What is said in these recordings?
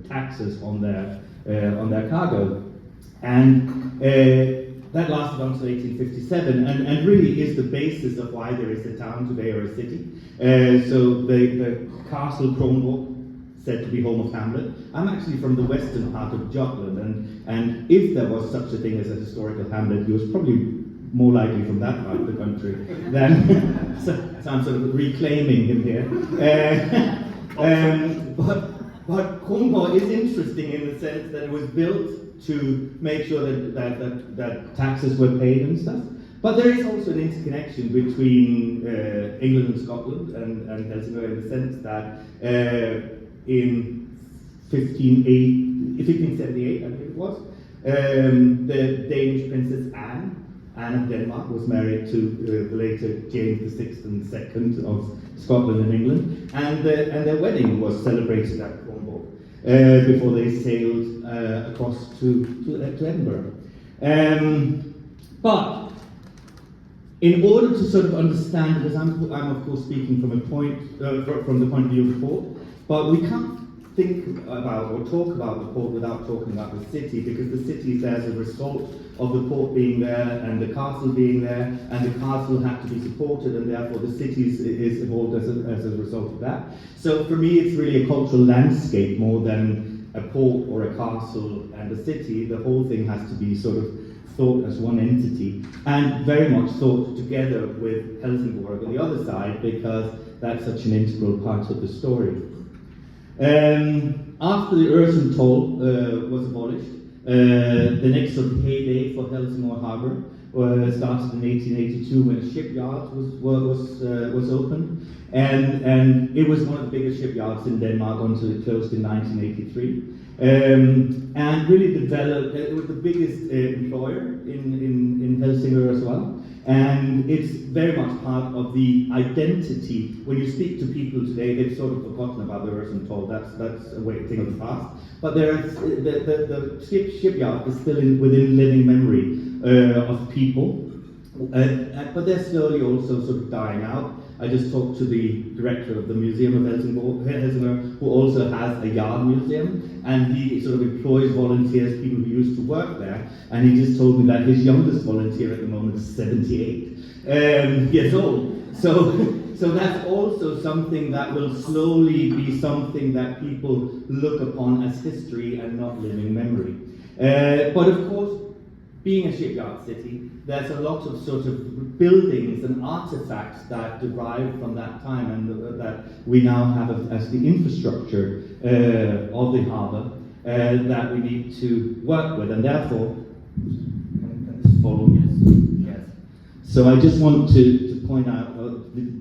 taxes on their cargo, and that lasted until 1857, and really is the basis of why there is a town today or a city. So the Castle Kronborg, said to be home of Hamlet. I'm actually from the western part of Jutland, and if there was such a thing as a historical Hamlet, he was probably more likely from that part of the country than so I'm sort of reclaiming him here. But Kronborg is interesting in the sense that it was built to make sure that taxes were paid and stuff. But there is also an interconnection between England and Scotland and Helsingør in the sense that in 1578, I think it was, the Danish Princess Anne of Denmark was married to the later James VI and II of Scotland and England, and their wedding was celebrated at Kronborg before they sailed across to Edinburgh. But in order to sort of understand, because I'm of course speaking from the point of view of the port, but we can't think about or talk about the port without talking about the city, because the city is there as a result of the port being there and the castle being there, and the castle had to be supported, and therefore the city is evolved as a result of that. So for me, it's really a cultural landscape more than a port or a castle and a city. The whole thing has to be sort of thought as one entity, and very much thought together with Helsingør on the other side, because that's such an integral part of the story. After the Øresund toll was abolished, the next sort of heyday for Helsingør Harbour started in 1882 when a shipyard was opened, and it was one of the biggest shipyards in Denmark until it closed in 1983. And really developed, it was the biggest employer in Helsingør as well. And it's very much part of the identity. When you speak to people today, they've sort of forgotten about the Øresund toll. That's a thing of the past. But the shipyard is still within living memory of people. But they're slowly also sort of dying out. I just talked to the director of the Museum of Helsingør, who also has a yard museum, and he sort of employs volunteers, people who used to work there, and he just told me that his youngest volunteer at the moment is 78 years old. So that's also something that will slowly be something that people look upon as history and not living memory. But of course, being a shipyard city, there's a lot of sort of buildings and artifacts that derive from that time, and that we now have as the infrastructure of the harbour that we need to work with, and therefore, can this follow? Yes. So I just want to point out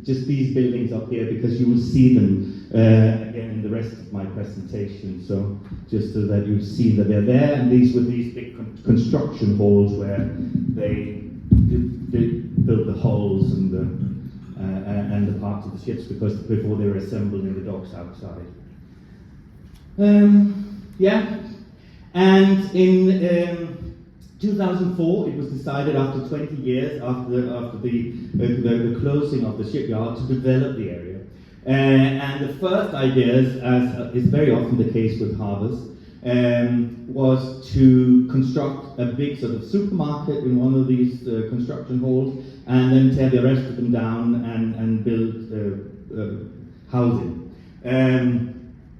just these buildings up here, because you will see them again in the rest of my presentation. So just so that you see that they're there, and these were these big construction halls where they built the hulls and the parts of the ships before they were assembled in the docks outside. Yeah, and in 2004, it was decided after 20 years after the closing of the shipyard to develop the area. And the first ideas, as is very often the case with harbours, was to construct a big sort of supermarket in one of these construction halls, and then tear the rest of them down and build housing.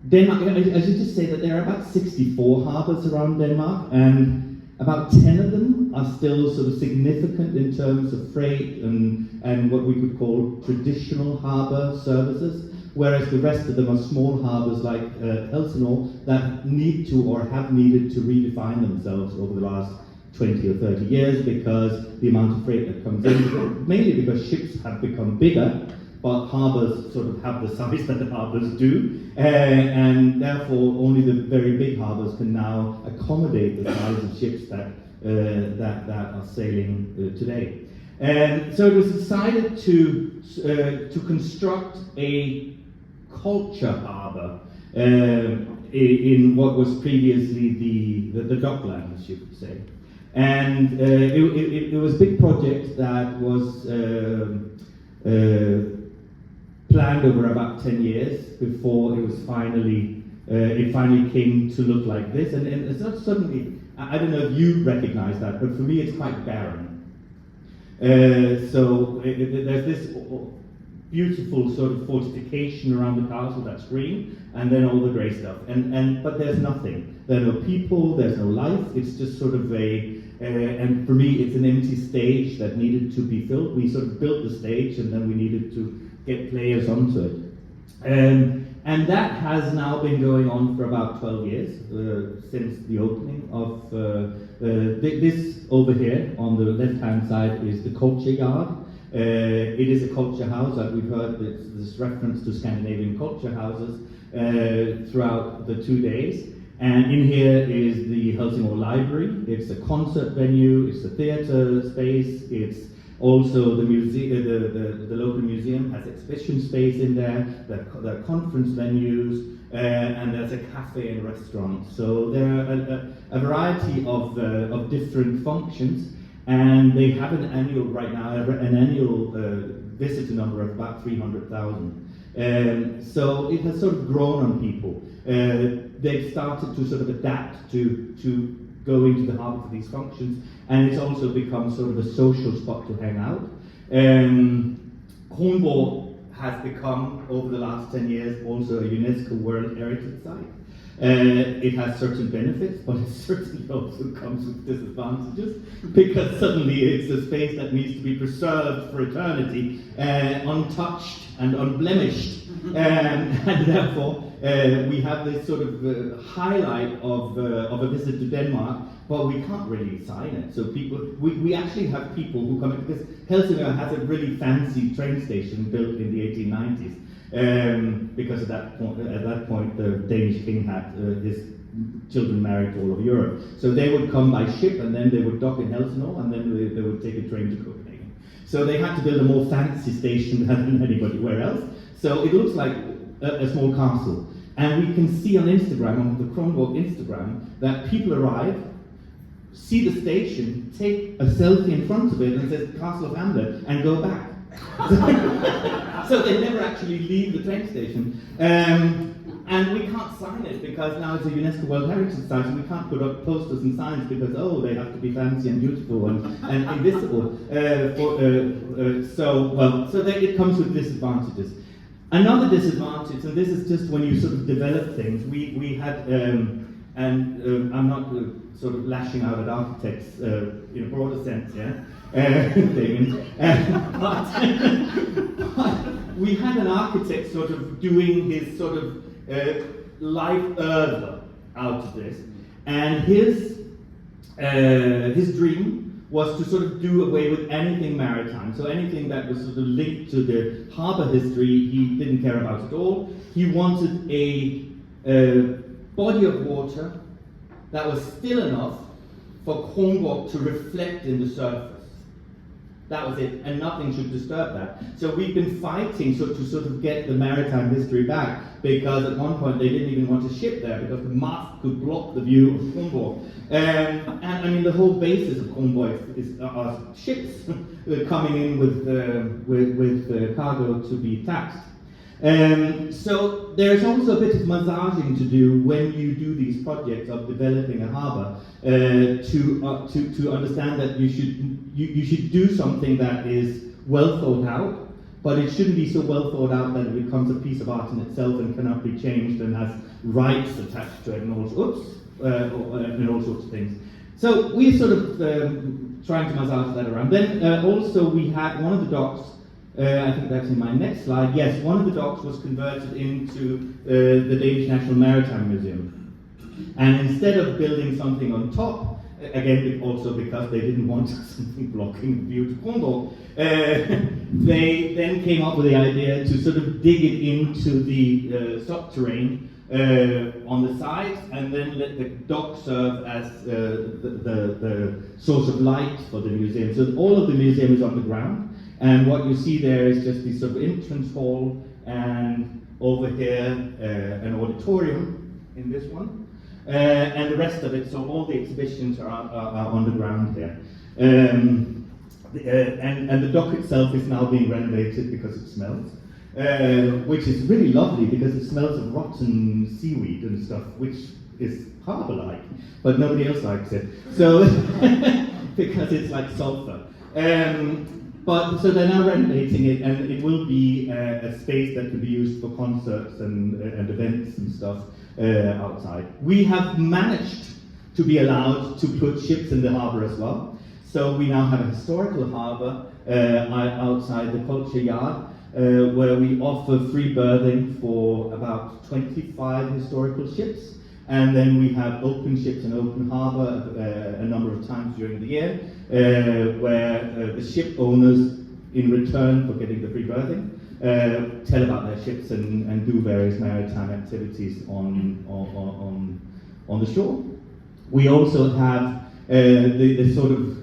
Denmark, I should just say that there are about 64 harbours around Denmark, and about 10 of them are still sort of significant in terms of freight and what we could call traditional harbour services, whereas the rest of them are small harbours like Helsingør that need to or have needed to redefine themselves over the last 20 or 30 years, because the amount of freight that comes in, mainly because ships have become bigger, but harbours sort of have the size that the harbours do, and therefore only the very big harbours can now accommodate the size of ships that are sailing today. And so it was decided to construct a culture harbour in what was previously the docklands, you could say. And it was a big project that was planned over about 10 years before it was finally came to look like this. And it's not suddenly, I don't know if you recognize that, but for me it's quite barren. There's this beautiful sort of fortification around the castle that's green, and then all the grey stuff. But there's nothing. There are no people, there's no life. It's just sort of and for me it's an empty stage that needed to be filled. We sort of built the stage and then we needed to get players onto it. And that has now been going on for about 12 years, since the opening of this over here on the left-hand side is the culture yard. It is a culture house, like we've heard this reference to Scandinavian culture houses throughout the 2 days. And in here is the Helsingør Library. It's a concert venue, it's a theatre space, it's also the museum, the local museum has exhibition space in there, there are conference venues, and there's a cafe and restaurant. So there are a variety of different functions, and they have an annual, right now, an annual visitor number of about 300,000. So it has sort of grown on people. They've started to sort of adapt to go into the harbour for these functions, and it's also become sort of a social spot to hang out. Kronborg has become, over the last 10 years, also a UNESCO World Heritage Site. It has certain benefits, but it certainly also comes with disadvantages, because suddenly it's a space that needs to be preserved for eternity, untouched and unblemished, and therefore we have this sort of highlight of a visit to Denmark, but we can't really sign it. So we actually have people who come in, because Helsingør has a really fancy train station built in the 1890s. Because at that point the Danish king had his children married to all of Europe. So they would come by ship, and then they would dock in Helsingør, and then they would take a train to Copenhagen. So they had to build a more fancy station than anywhere else. So it looks like a small castle. And we can see on Instagram, on the Kronborg Instagram, that people arrive, see the station, take a selfie in front of it, and it says Castle of Hamlet, and go back. So they never actually leave the train station. And we can't sign it because now it's a UNESCO World Heritage Site, and we can't put up posters and signs because, they have to be fancy and beautiful and invisible. So it comes with disadvantages. Another disadvantage, and this is just when you sort of develop things, we had, I'm not sort of lashing out at architects in a broader sense, yeah? Damien. But we had an architect sort of doing his sort of life out of this, and his dream was to sort of do away with anything maritime. So anything that was sort of linked to the harbour history, he didn't care about at all. He wanted a body of water that was still enough for Kronborg to reflect in the surface. That was it, and nothing should disturb that. So we've been fighting to sort of get the maritime history back, because at one point they didn't even want to ship there because the mast could block the view of Kronborg. And I mean, the whole basis of Kronborg are ships coming in with cargo to be taxed. So there's also a bit of massaging to do when you do these projects of developing a harbour, to understand that you should do something that is well thought out, but it shouldn't be so well thought out that it becomes a piece of art in itself and cannot be changed and has rights attached to it and all sorts of things. So we're sort of trying to massage that around. Then also we had one of the docks. I think that's in my next slide. Yes, one of the docks was converted into the Danish National Maritime Museum. And instead of building something on top, again also because they didn't want something blocking the view to Kronborg, they then came up with the idea to sort of dig it into the subterranean on the sides, and then let the dock serve as the source of light for the museum. So all of the museum is on the ground. And what you see there is just this sort of entrance hall, and over here an auditorium in this one, and the rest of it. So all the exhibitions are on the ground here, and the dock itself is now being renovated because it smells. which is really lovely because it smells of rotten seaweed and stuff, which is harbour-like, but nobody else likes it. So, because it's like sulphur. But so they're now renovating it, and it will be a space that can be used for concerts and events and stuff outside. We have managed to be allowed to put ships in the harbour as well. So we now have a historical harbour outside the culture yard, where we offer free berthing for about 25 historical ships. And then we have open ships and open harbour a number of times during the year, where the ship owners, in return for getting the free berthing, tell about their ships and do various maritime activities on the shore. We also have the sort of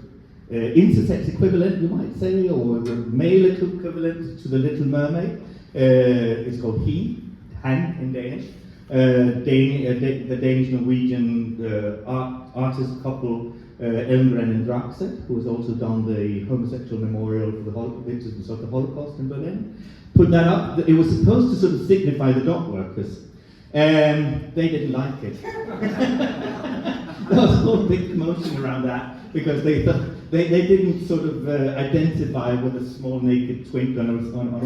intersex equivalent, you might say, or the male equivalent to the Little Mermaid. It's called Han in Danish. The Danish-Norwegian artist couple Elmgren and Draxet, who has also done the homosexual memorial for the victims of the Holocaust in Berlin, put that up. It was supposed to sort of signify the dock workers. They didn't like it. There was a whole big commotion around that because they thought they didn't sort of identify with a small naked twink on a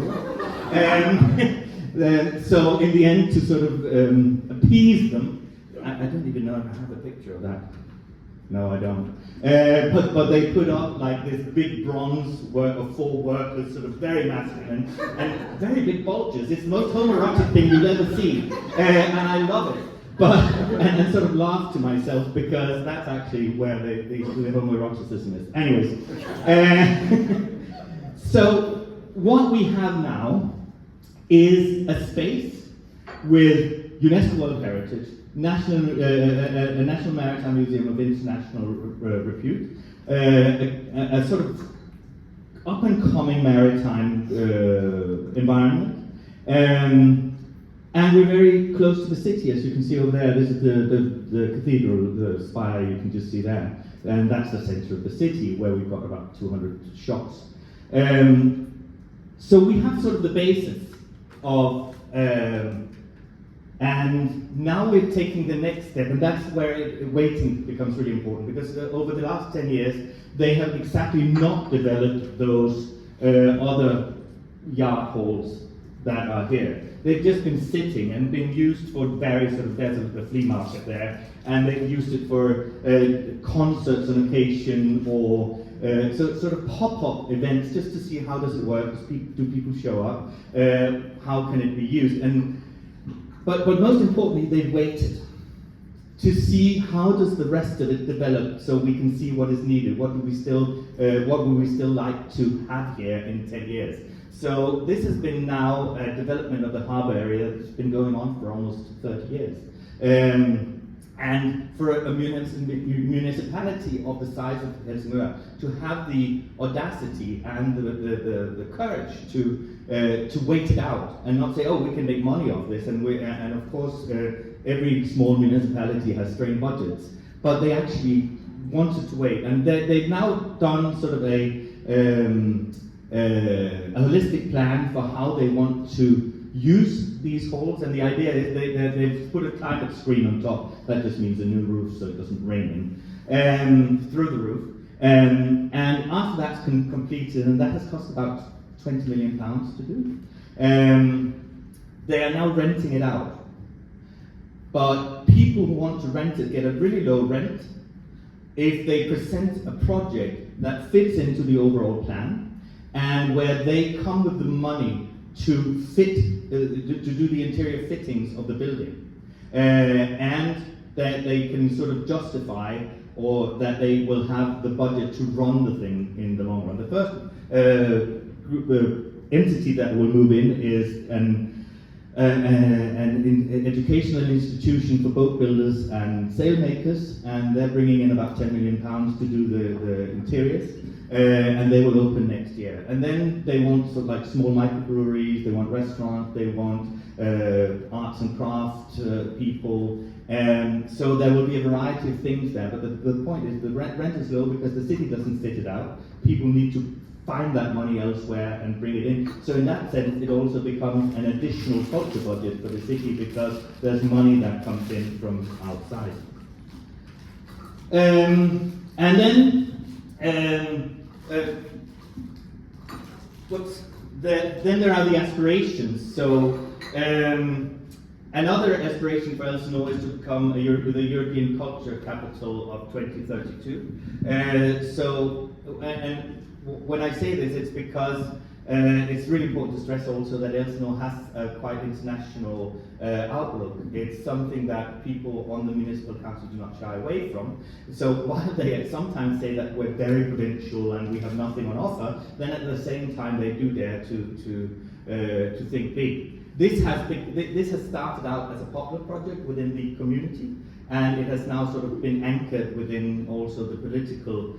rock. So in the end, to sort of appease them, I don't even know if I have a picture of that. No, I don't. But they put up like this big bronze work of 4 workers, sort of very masculine, and very big bulges. It's the most homoerotic thing you've ever seen, and I love it. But and sort of laugh to myself because that's actually where the homoeroticism is. Anyways, so what we have now is a space with UNESCO World Heritage, a National Maritime Museum of international repute, a sort of up-and-coming maritime environment. And we're very close to the city, as you can see over there. This is the cathedral, the spire you can just see there. And that's the center of the city, where we've got about 200 shops. So we have sort of the basis of, and now we're taking the next step, and that's where waiting becomes really important, because over the last 10 years, they have exactly not developed those other yard halls that are here. They've just been sitting and been used for various sort of, there's a flea market there, and they've used it for concerts on occasion, or sort of pop-up events, just to see how does it work, do people show up, how can it be used, but most importantly, they've waited to see how does the rest of it develop, so we can see what is needed, what would we still like to have here in 10 years. So this has been now a development of the harbour area that's been going on for almost 30 years. And for a municipality of the size of Helsingør to have the audacity and the courage to wait it out and not say, oh, we can make money off this, and of course every small municipality has strained budgets, but they actually wanted to wait, and they've now done sort of a holistic plan for how they want to use these halls, and the idea is they've put a climate screen on top. That just means a new roof so it doesn't rain through the roof. And after that's completed, and that has cost about £20 million to do, they are now renting it out. But people who want to rent it get a really low rent if they present a project that fits into the overall plan, and where they come with the money to fit, to do the interior fittings of the building, and that they can sort of justify, or that they will have the budget to run the thing in the long run. The first entity that will move in is an educational institution for boat builders and sailmakers, and they're bringing in about £10 million to do the interiors. And they will open next year. And then they want sort of like small microbreweries, they want restaurants, they want arts and crafts people. So there will be a variety of things there, but the point is the rent is low because the city doesn't fit it out. People need to find that money elsewhere and bring it in. So in that sense, it also becomes an additional culture budget for the city because there's money that comes in from outside. And then then there are the aspirations. So another aspiration for Helsingør is to become the European culture capital of 2032. And when I say this, it's because it's really important to stress also that Helsingør has a quite international outlook. It's something that people on the municipal council do not shy away from. So while they sometimes say that we're very provincial and we have nothing on offer, then at the same time they do dare to think big. This has started out as a popular project within the community, and it has now sort of been anchored within also the political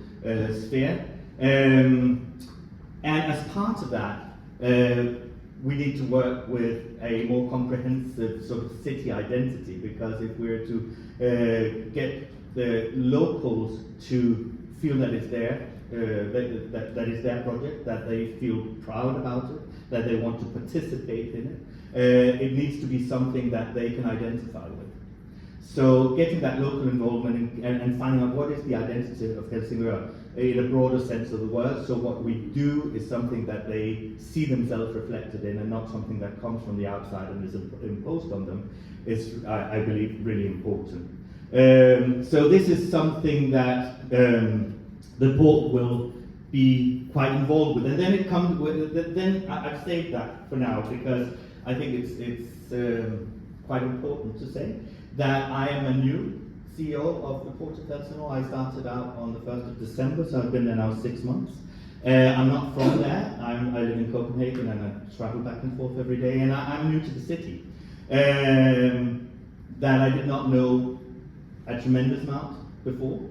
sphere. And as part of that, we need to work with a more comprehensive sort of city identity, because if we're to get the locals to feel that it's there, that is their project, that they feel proud about it, that they want to participate in it, it needs to be something that they can identify with. So getting that local involvement and finding out what is the identity of Helsingør in a broader sense of the word. So what we do is something that they see themselves reflected in, and not something that comes from the outside and is imposed on them, is, I believe, really important. So this is something that the port will be quite involved with. And then it comes with, then I've saved that for now, because I think it's quite important to say that I am a new CEO of the Port of Helsingør. I started out on the 1st of December, so I've been there now 6 months. I'm not from there. I live in Copenhagen and I travel back and forth every day, and I'm new to the city. That I did not know a tremendous amount before.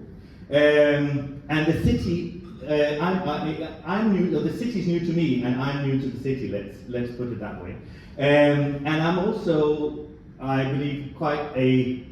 And the city, I'm new, the city's new to me, and I'm new to the city, let's put it that way. And I'm also, I believe, quite a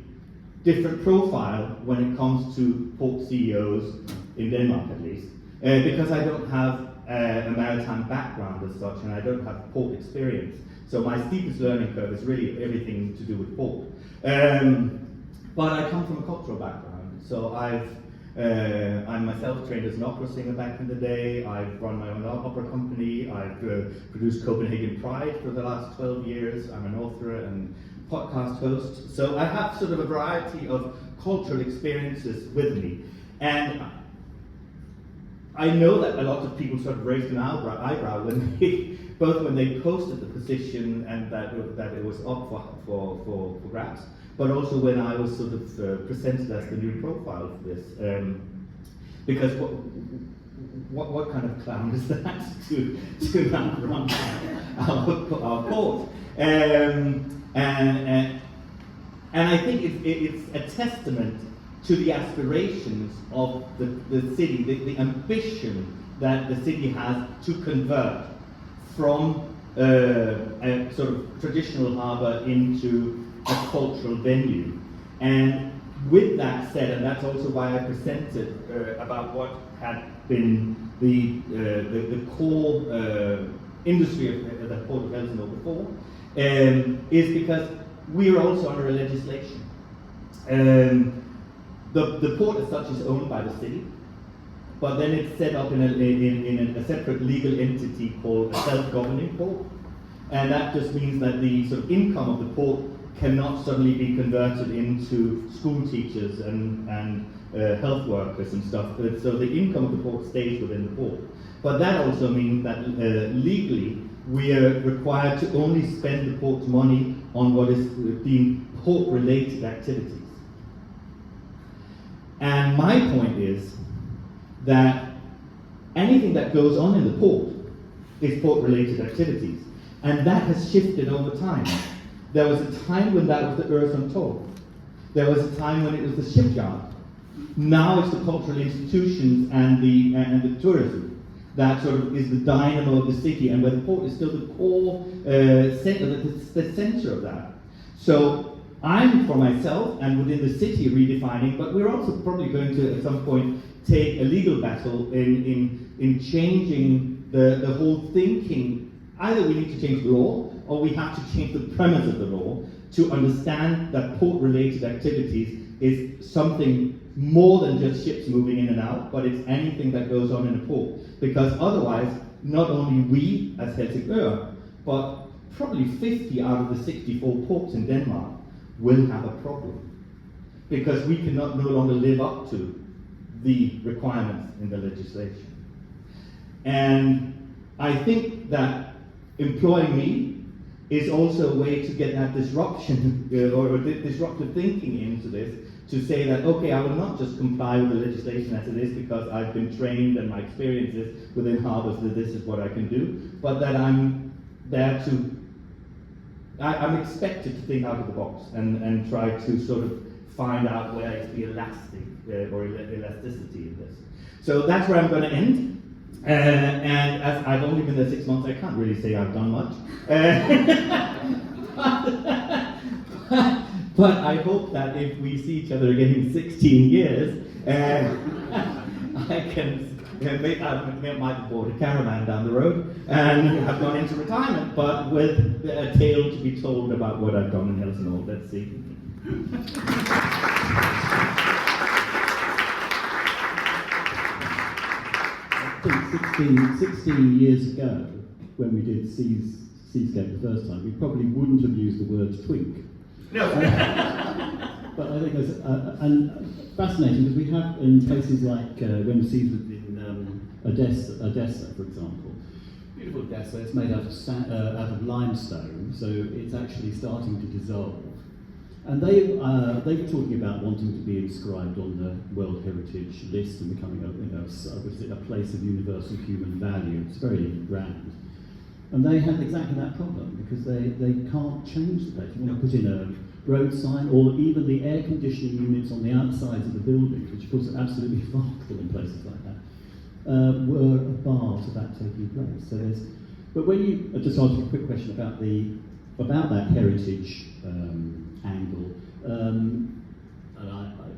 different profile when it comes to port CEOs, in Denmark at least, because I don't have a maritime background as such, and I don't have port experience. So my steepest learning curve is really everything to do with port. But I come from a cultural background, so I'm myself trained as an opera singer back in the day. I've run my own opera company. I've produced Copenhagen Pride for the last 12 years. I'm an author and podcast host. So I have sort of a variety of cultural experiences with me. And I know that a lot of people sort of raised an eyebrow when both when they posted the position and that it was up for grabs, but also when I was sort of presented as the new profile for this. Because what kind of clown is that to now run our port? And I think it's a testament to the aspirations of the city, the ambition that the city has to convert from a sort of traditional harbour into a cultural venue. And with that said, and that's also why I presented about what had been the core industry of the Port of Helsingør before, is because we are also under a legislation. The port as such is owned by the city, but then it's set up in a separate legal entity called a self-governing port, and that just means that the sort of income of the port cannot suddenly be converted into school teachers and health workers and stuff. So the income of the port stays within the port. But that also means that legally we are required to only spend the port's money on what is deemed port-related activities. And my point is that anything that goes on in the port is port-related activities. And that has shifted over time. There was a time when that was the Øresundtog. There was a time when it was the shipyard. Now it's the cultural institutions and the tourism that sort of is the dynamo of the city, and where the port is still the core center, the center of that. So I'm, for myself, and within the city, redefining, but we're also probably going to, at some point, take a legal battle in changing the whole thinking, either we need to change the law, or we have to change the premise of the law to understand that port-related activities is something more than just ships moving in and out, but it's anything that goes on in a port. Because otherwise, not only we as Helsingør, but probably 50 out of the 64 ports in Denmark will have a problem. Because we cannot no longer live up to the requirements in the legislation. And I think that employing me is also a way to get that disruption or disruptive thinking into this, to say that, okay, I will not just comply with the legislation as it is because I've been trained and my experience is within harbours that this is what I can do, but that I'm there to, I'm expected to think out of the box and try to sort of find out where is the elastic or elasticity in this. So that's where I'm going to end. And as I've only been there 6 months, I can't really say I've done much. But I hope that if we see each other again in 16 years, I can I might have bought a caravan down the road and have gone into retirement, but with a tale to be told about what I've done in Helsingør. Let's see. I think 16 years ago, when we did SEAScape the first time, we probably wouldn't have used the word twink. No. But I think that's and fascinating, because we have in places like when seas was in Odessa, for example. Beautiful Odessa. It's made out of limestone, so it's actually starting to dissolve. And they were talking about wanting to be inscribed on the World Heritage list and becoming a place of universal human value. It's very grand. And they have exactly that problem, because they can't change the place. You want to put in a road sign, or even the air conditioning units on the outsides of the buildings, which of course are absolutely remarkable in places like that, were a bar to that taking place. So but when you just ask you a quick question about that heritage angle, and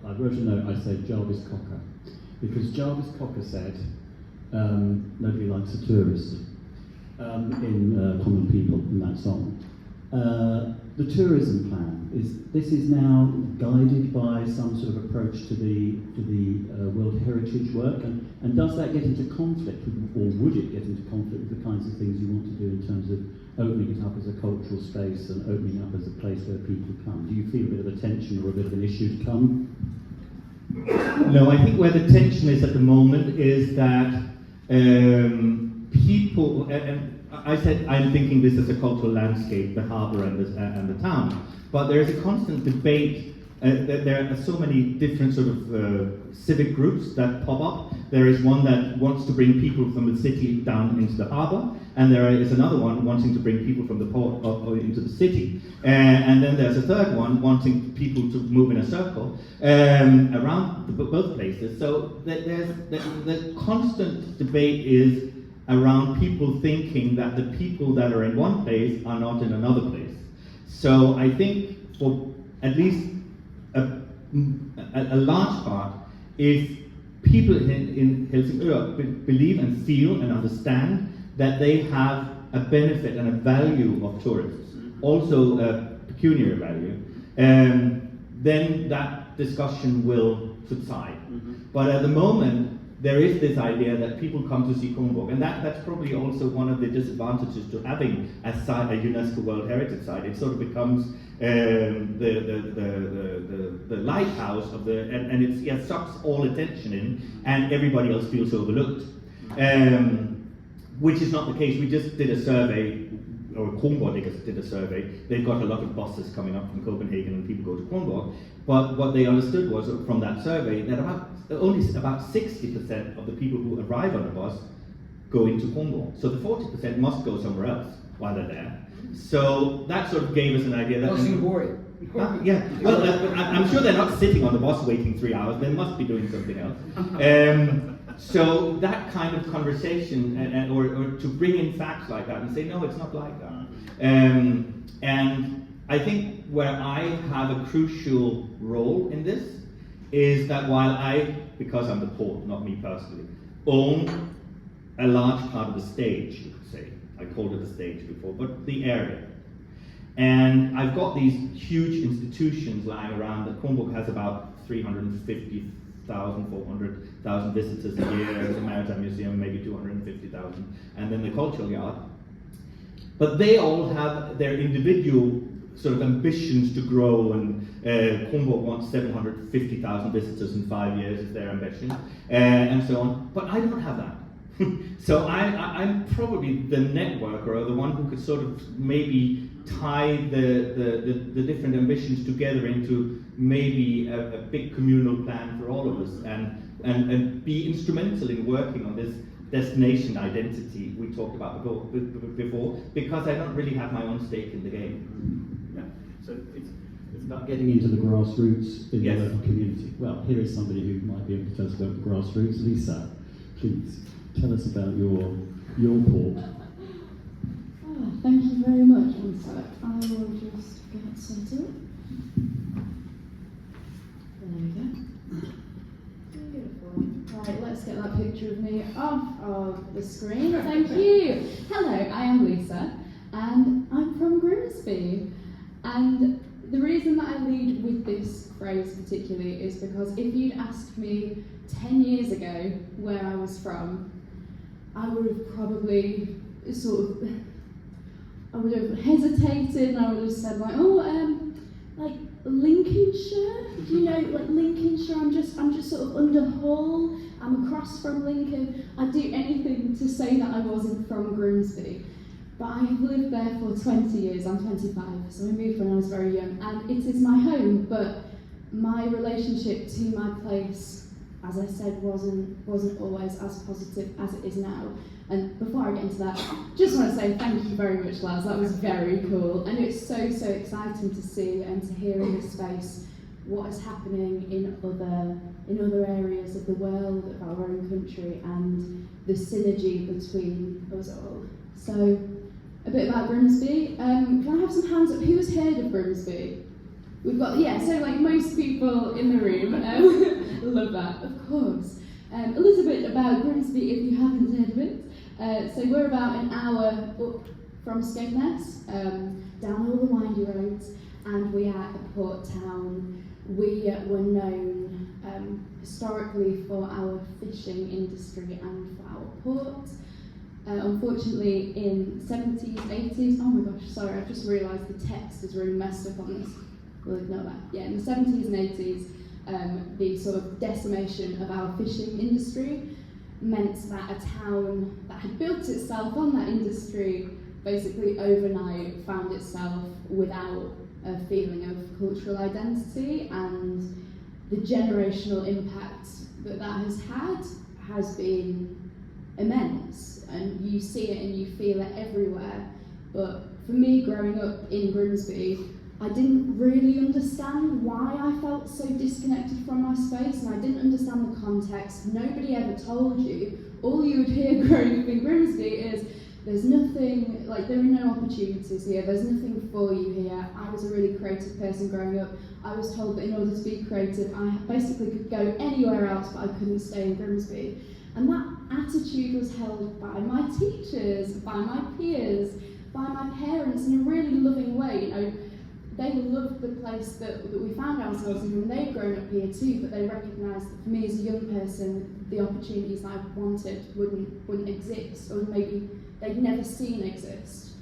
I wrote a note. I said Jarvis Cocker, because Jarvis Cocker said nobody likes a tourist. In Common People, in that song. The tourism plan is now guided by some sort of approach to the World Heritage work, and does that get into conflict with, or would it get into conflict with the kinds of things you want to do in terms of opening it up as a cultural space and opening up as a place where people come? Do you feel a bit of a tension or a bit of an issue to come? No, I think where the tension is at the moment is that people, and I said I'm thinking this as a cultural landscape, the harbour and the town, but there is a constant debate. There are so many different sort of civic groups that pop up. There is one that wants to bring people from the city down into the harbour, and there is another one wanting to bring people from the port into the city. And then there's a third one wanting people to move in a circle around both places. So the constant debate is around people thinking that the people that are in one place are not in another place. So I think for at least a large part is people in Helsingør believe and feel and understand that they have a benefit and a value of tourists, also a pecuniary value, then that discussion will subside. But at the moment, there is this idea that people come to see Kronborg, and that's probably also one of the disadvantages to having a UNESCO World Heritage Site. It sort of becomes the lighthouse of and it sucks all attention in, and everybody else feels overlooked. Which is not the case. We just did a survey, or Kronborg did a survey. They've got a lot of buses coming up from Copenhagen, and people go to Kronborg. But what they understood was from that survey that only about 60% of the people who arrive on the bus go into Kronborg. So the 40% must go somewhere else while they're there. So that sort of gave us an idea that. Singaporean. Yeah. Well, I'm sure they're not sitting on the bus waiting 3 hours. They must be doing something else. So that kind of conversation, or to bring in facts like that and say, no, it's not like that. And I think where I have a crucial role in this is that while I, because I'm the port, not me personally, own a large part of the stage, you could say. I called it the stage before, but the area. And I've got these huge institutions lying around. The Kronborg has about 350,000, 400,000 visitors a year. There's a Maritime Museum, maybe 250,000. And then the Cultural Yard. But they all have their individual sort of ambitions to grow, and Kronborg wants 750,000 visitors in 5 years is their ambition, and so on. But I don't have that. So I'm probably the networker, or the one who could sort of maybe tie the different ambitions together into maybe a big communal plan for all of us, and be instrumental in working on this destination identity we talked about before, because I don't really have my own stake in the game. Yeah. So it's about getting into the grassroots in the local community. Well, here is somebody who might be able to tell us about the grassroots. Lisa, please tell us about your port. Oh, thank you very much. One sec. I will just get set up. There we go. Beautiful. Right, let's get that picture of me off of the screen. Thank you. Hello, I am Lisa, and I'm from Grimsby. And the reason that I lead with this phrase particularly is because if you'd asked me 10 years ago where I was from, I would have probably I would have hesitated, and I would have said like Lincolnshire. Do you know, like Lincolnshire? I'm just sort of under Hull. I'm across from Lincoln. I'd do anything to say that I wasn't from Grimsby. But I have lived there for 20 years. I'm 25, so I moved when I was very young, and it is my home. But my relationship to my place, as I said, wasn't always as positive as it is now. And before I get into that, just want to say thank you very much, Lars. That was very cool, and it's so exciting to see and to hear in this space what is happening in other areas of the world, of our own country, and the synergy between us all. So, a bit about Grimsby. Can I have some hands up? Who has heard of Grimsby? We've got, so like most people in the room, love that, of course. A little bit about Grimsby if you haven't heard of it. So we're about an hour up from Skegness, down all the windy roads, and we are a port town. We were known historically for our fishing industry and for our port. Unfortunately, in 70s, 80s, oh my gosh, sorry, I've just realised the text is really messed up on this. We'll ignore that. Yeah, in the 70s and 80s, the sort of decimation of our fishing industry meant that a town that had built itself on that industry basically overnight found itself without a feeling of cultural identity, and the generational impact that has had has been immense, and you see it and you feel it everywhere. But for me, growing up in Grimsby, I didn't really understand why I felt so disconnected from my space, and I didn't understand the context. Nobody ever told you. All you would hear growing up in Grimsby is, there's nothing, like there are no opportunities here, there's nothing for you here. I was a really creative person growing up. I was told that in order to be creative, I basically could go anywhere else, but I couldn't stay in Grimsby. And that attitude was held by my teachers, by my peers, by my parents in a really loving way. You know, they loved the place that we found ourselves in, and they'd grown up here too, but they recognised that for me as a young person, the opportunities I wanted wouldn't exist, or maybe they'd never seen exist.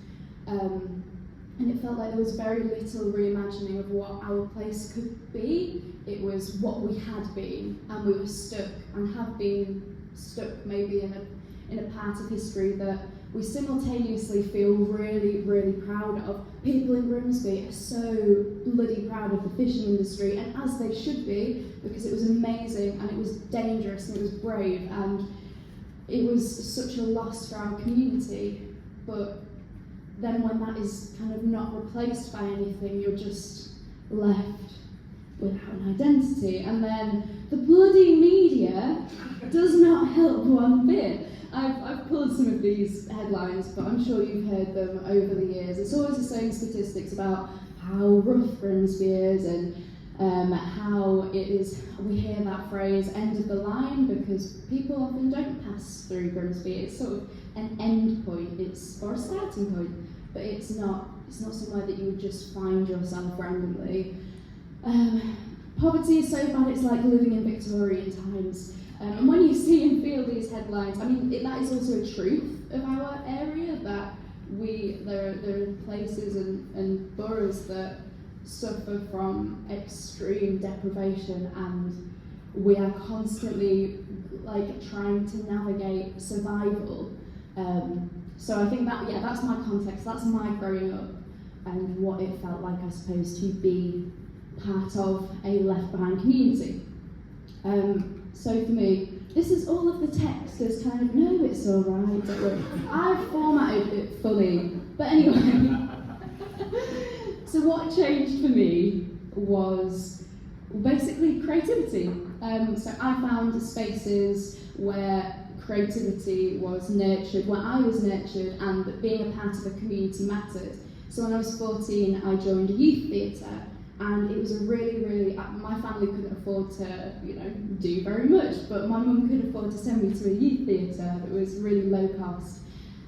And it felt like there was very little reimagining of what our place could be. It was what we had been, and we were stuck, and have been stuck maybe in a part of history that we simultaneously feel really, really proud of. People in Grimsby are so bloody proud of the fishing industry, and as they should be, because it was amazing, and it was dangerous, and it was brave, and it was such a loss for our community. But then when that is kind of not replaced by anything, you're just left without an identity. And then the bloody media does not help one bit. I've pulled some of these headlines, but I'm sure you've heard them over the years. It's always the same statistics about how rough Grimsby is, and how it is, we hear that phrase, end of the line, because people often don't pass through Grimsby. It's sort of an end point, or a starting point, but it's not somewhere that you would just find yourself randomly. Poverty is so bad it's like living in Victorian times. And when you see and feel these headlines, I mean, that is also a truth of our area, that there are places and boroughs that suffer from extreme deprivation, and we are constantly like trying to navigate survival. So I think that's my context, that's my growing up, and what it felt like, I suppose, to be part of a left behind community. So for me, this is all of the text is kind of, no, it's all right, don't worry. I've formatted it fully, but anyway. So what changed for me was basically creativity. So I found spaces where creativity was nurtured, where I was nurtured, and that being a part of a community mattered. So when I was 14, I joined a youth theatre, and it was a really, my family couldn't afford to, do very much, but my mum could afford to send me to a youth theatre that was really low cost.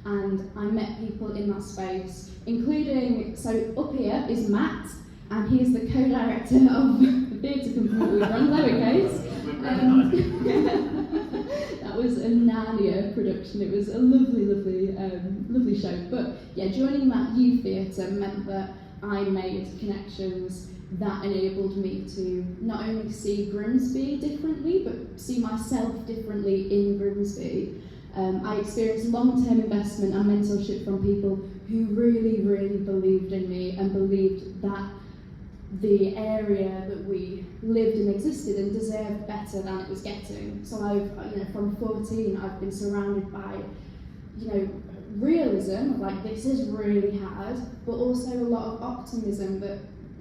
And I met people in that space, including, so up here is Matt, and he is the co-director of the theatre company we run, Lowercase. That was a Narnia production. It was a lovely show. But yeah, joining that youth theatre meant that I made connections that enabled me to not only see Grimsby differently, but see myself differently in Grimsby. I experienced long-term investment and mentorship from people who really believed in me and believed that the area that we lived and existed in deserved better than it was getting. So from 14, I've been surrounded by, realism, like this is really hard, but also a lot of optimism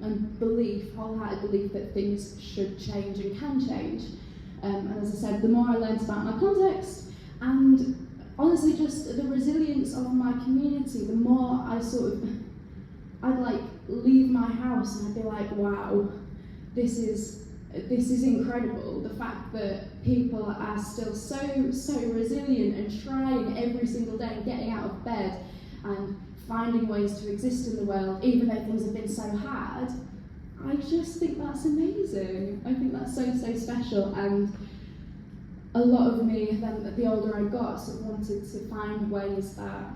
and belief, wholehearted belief that things should change and can change. And as I said, the more I learned about my context, and honestly just the resilience of my community, the more I'd like leave my house and I'd be like, wow, this is incredible. The fact that people are still so resilient and trying every single day and getting out of bed and finding ways to exist in the world, even though things have been so hard, I just think that's amazing. I think that's so special, and a lot of me, then the older I got, sort of wanted to find ways that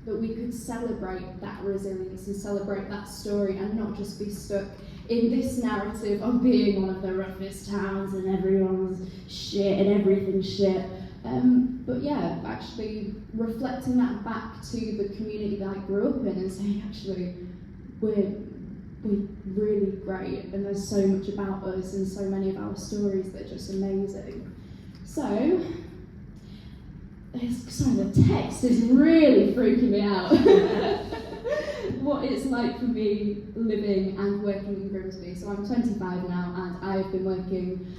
we could celebrate that resilience and celebrate that story, and not just be stuck in this narrative of being one of the roughest towns and everyone's shit and everything's shit. But yeah, actually reflecting that back to the community that I grew up in and saying, actually, we're really great, and there's so much about us and so many of our stories that are just amazing. So, the text is really freaking me out. What it's like for me living and working in Grimsby. So I'm 25 now, and I've been working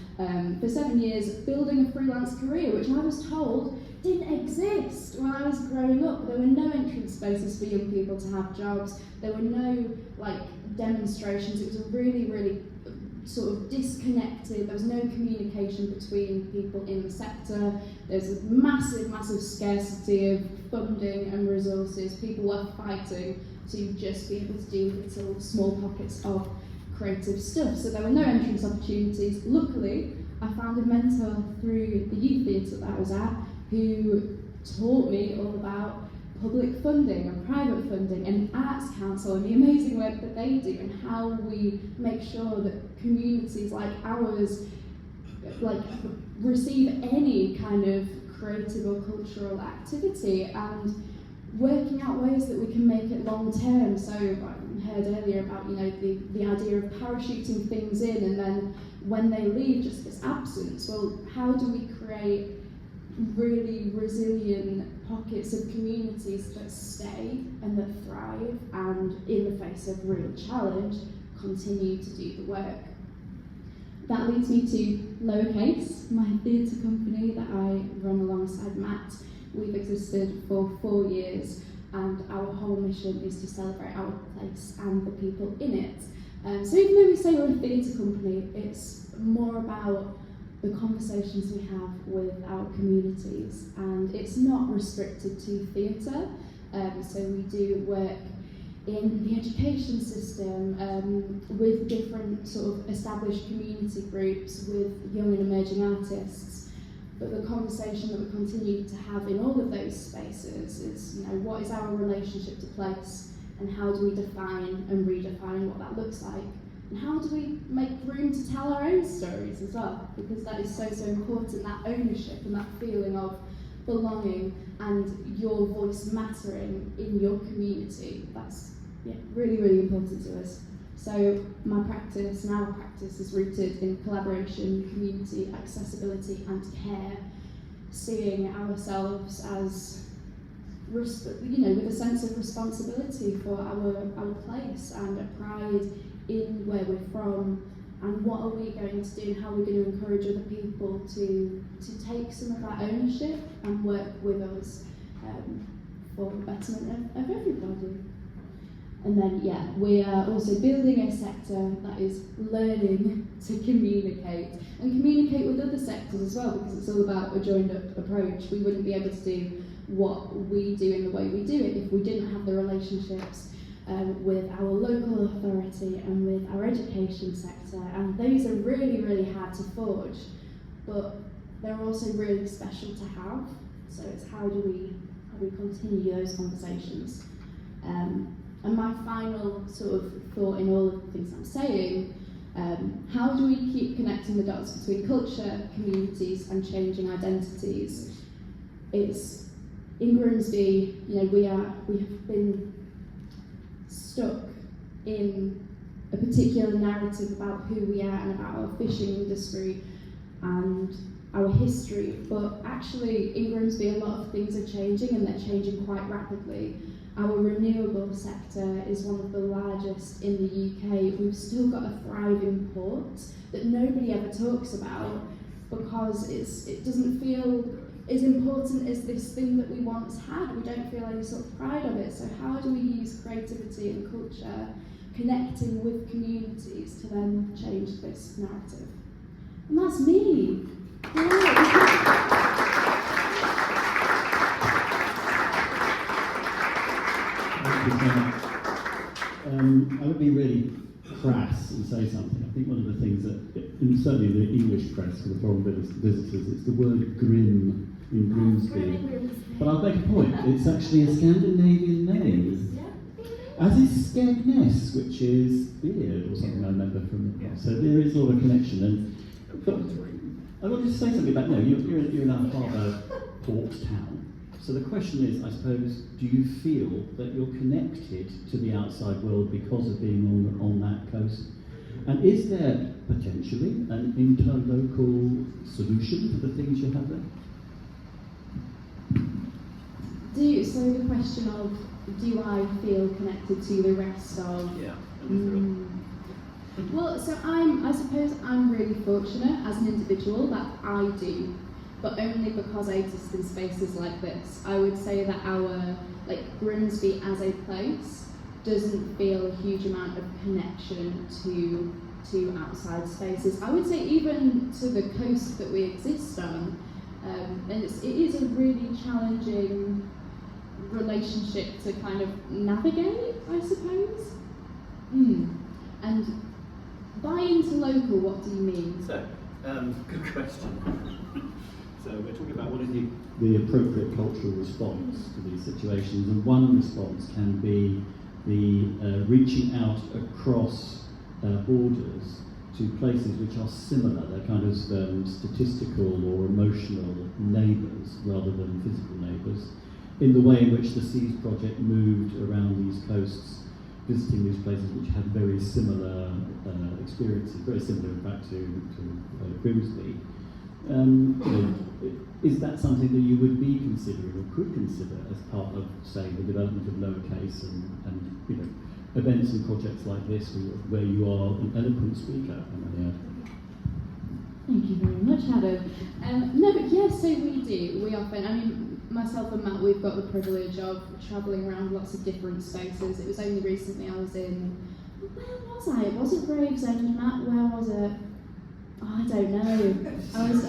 for 7 years building a freelance career, which I was told didn't exist when I was growing up. There were no entrance spaces for young people to have jobs. There were no demonstrations. It was a really sort of disconnected. There was no communication between people in the sector. There's a massive scarcity of funding and resources. People were fighting to just be able to do little small pockets of creative stuff. So there were no entrance opportunities. Luckily, I found a mentor through the youth theatre that I was at who taught me all about public funding and private funding and arts council and the amazing work that they do, and how we make sure that communities like ours receive any kind of creative or cultural activity, and working out ways that we can make it long term. So I heard earlier about the idea of parachuting things in, and then when they leave, just this absence. Well, how do we create really resilient pockets of communities that stay and that thrive, and in the face of real challenge, continue to do the work? That leads me to Lowercase, my theatre company that I run alongside Matt. We've existed for 4 years, and our whole mission is to celebrate our place and the people in it. So even though we say we're a theatre company, it's more about the conversations we have with our communities, and it's not restricted to theatre. So we do work in the education system, with different sort of established community groups, with young and emerging artists. But the conversation that we continue to have in all of those spaces is, what is our relationship to place, and how do we define and redefine what that looks like? And how do we make room to tell our own stories as well? Because that is so important, that ownership and that feeling of belonging and your voice mattering in your community. That's really, really important to us. So my practice and our practice is rooted in collaboration, community, accessibility and care, seeing ourselves as, with a sense of responsibility for our place and a pride in where we're from, and what are we going to do and how we're going to encourage other people to take some of that ownership and work with us for the betterment of everybody. And then, we are also building a sector that is learning to communicate and communicate with other sectors as well, because it's all about a joined up approach. We wouldn't be able to do what we do in the way we do it if we didn't have the relationships with our local authority and with our education sector, and those are really, really hard to forge, but they're also really special to have. So it's how do we continue those conversations? And my final sort of thought in all of the things I'm saying, how do we keep connecting the dots between culture, communities and changing identities? It's in Grimsby, we have been stuck in a particular narrative about who we are and about our fishing industry and our history, but actually in Grimsby a lot of things are changing, and they're changing quite rapidly. Our renewable sector is one of the largest in the UK. We've still got a thriving port that nobody ever talks about because it doesn't feel as important as this thing that we once had. We don't feel any sort of pride of it. So how do we use creativity and culture, connecting with communities, to then change this narrative? And that's me. I would be really crass and say something. I think one of the things that, certainly in the English press for the foreign visitors, it's the word grim in Grimsby. But I'll make a point. It's actually a Scandinavian name. As is Skegness, which is beard or something I remember from. So there is a lot of connection. And but I wanted to say something about you're in a harbour port town. So the question is, I suppose, do you feel that you're connected to the outside world because of being on that coast? And is there potentially an interlocal solution for the things you have there? So the question of, do I feel connected to the rest of? Yeah. Well, so I suppose I'm really fortunate as an individual that I do, but only because I exist in spaces like this. I would say that our, Grimsby as a place doesn't feel a huge amount of connection to outside spaces. I would say even to the coast that we exist on, and it is a really challenging relationship to kind of navigate, I suppose. And by into local, what do you mean? So, good question. So we're talking about what is the appropriate cultural response to these situations, and one response can be the reaching out across borders to places which are similar. They're kind of statistical or emotional neighbours rather than physical neighbours, in the way in which the SEAS project moved around these coasts, visiting these places which had very similar experiences, very similar in fact to Grimsby. Is that something that you would be considering or could consider as part of, say, the development of Lowercase and events and projects like this where you are an eloquent speaker? Thank you very much, Adam. No, but yes, so we do. We often, myself and Matt, we've got the privilege of travelling around lots of different spaces. It was only recently I was in, where was I? It wasn't Gravesend, Matt, where was it? I don't know. I was,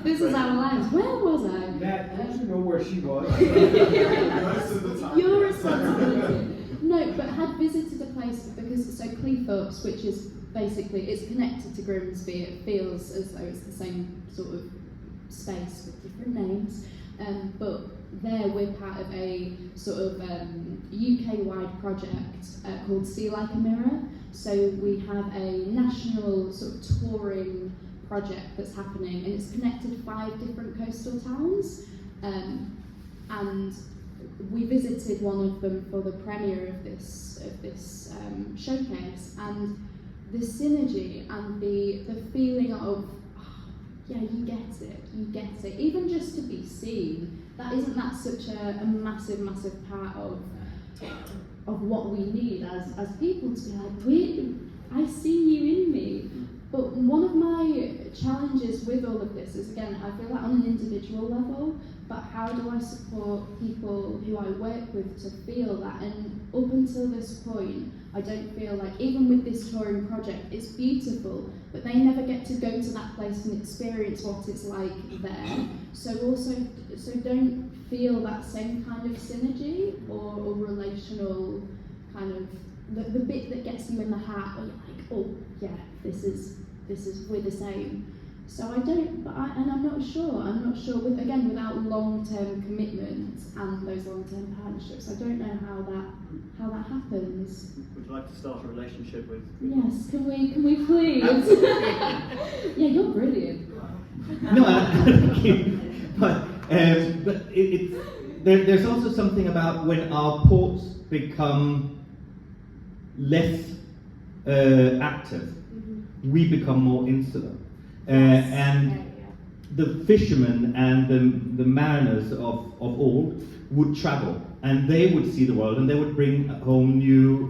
this is our lives. Where was I? Matt, don't you know where she was? Most of the time. Your responsibility. No, but had visited a place because so Cleethorpes, which is basically it's connected to Grimsby. It feels as though it's the same sort of space with different names. But there we're part of a sort of UK-wide project called Sea Like a Mirror. So we have a national sort of touring project that's happening, and it's connected 5 different coastal towns. And we visited one of them for the premiere of this showcase, and the synergy and the feeling of yeah, you get it. Even just to be seen, isn't that such a massive part of what we need as people to be like, I see you in me. But one of my challenges with all of this is, again, I feel like on an individual level, but how do I support people who I work with to feel that? And up until this point, I don't feel like, even with this touring project, it's beautiful, but they never get to go to that place and experience what it's like there. So don't feel that same kind of synergy or relational kind of, the bit that gets you in the heart, where you're like, oh yeah, this is we're the same. So I don't, and I'm not sure with, again, without long-term commitment and those long-term partnerships, I don't know how that happens. Would you like to start a relationship with? Yes, can we please? Yeah, you're brilliant. No, thank you. But there's also something about when our ports become less active, we become more insular. And the fishermen and the mariners of old would travel, and they would see the world, and they would bring home new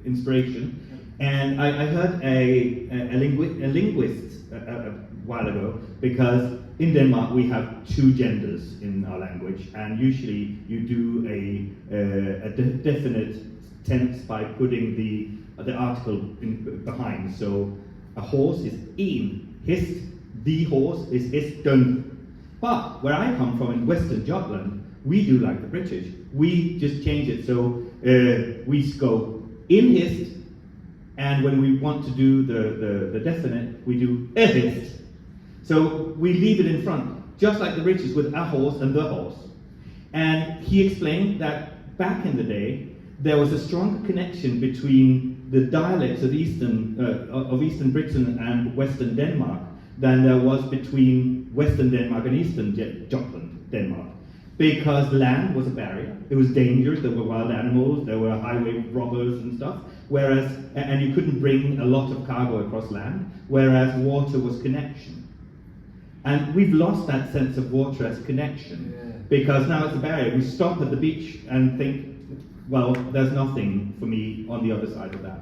inspiration. And I heard a linguist a while ago, because in Denmark we have 2 genders in our language, and usually you do a definite tense by putting the article behind. So a horse is en hest, the horse is hesten. But where I come from in Western Jutland, we do like the British. We just change it, so we go in hest, and when we want to do the definite, we do a hest. So we leave it in front, just like the British with a horse and the horse. And he explained that back in the day, there was a strong connection between the dialects of Eastern Britain and Western Denmark than there was between Western Denmark and Eastern Jutland, Denmark. Because land was a barrier, it was dangerous, there were wild animals, there were highway robbers and stuff, and you couldn't bring a lot of cargo across land, whereas water was connection. And we've lost that sense of water as connection, because now it's a barrier. We stop at the beach and think, well, there's nothing for me on the other side of that.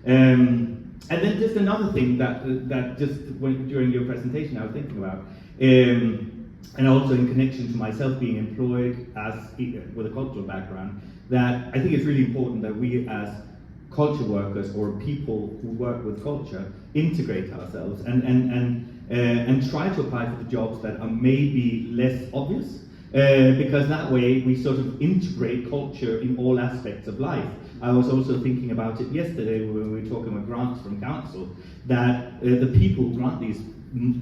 And then just another thing that just during your presentation I was thinking about, and also in connection to myself being employed with a cultural background, that I think it's really important that we as culture workers or people who work with culture integrate ourselves and try to apply for the jobs that are maybe less obvious. Because that way we sort of integrate culture in all aspects of life. I was also thinking about it yesterday when we were talking about grants from council, that the people who grant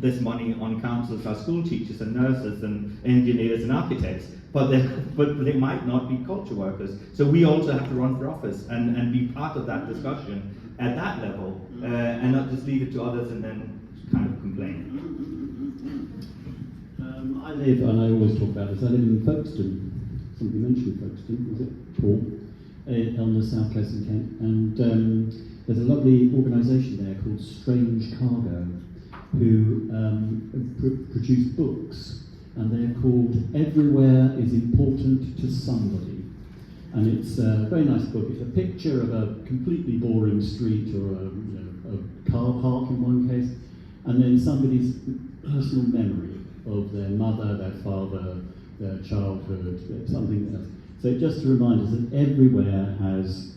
this money on councils are school teachers and nurses and engineers and architects, but they might not be culture workers. So we also have to run for office and be part of that discussion at that level, and not just leave it to others and then kind of complain. I live, and I always talk about this, I live in Folkestone. Somebody mentioned Folkestone, was it? Paul, on the south coast of Kent. And there's a lovely organisation there called Strange Cargo, who produce books, and they're called Everywhere is Important to Somebody. And it's a very nice book. It's a picture of a completely boring street or a car park in one case, and then somebody's personal memory of their mother, their father, their childhood, something else. So just to remind us that everywhere has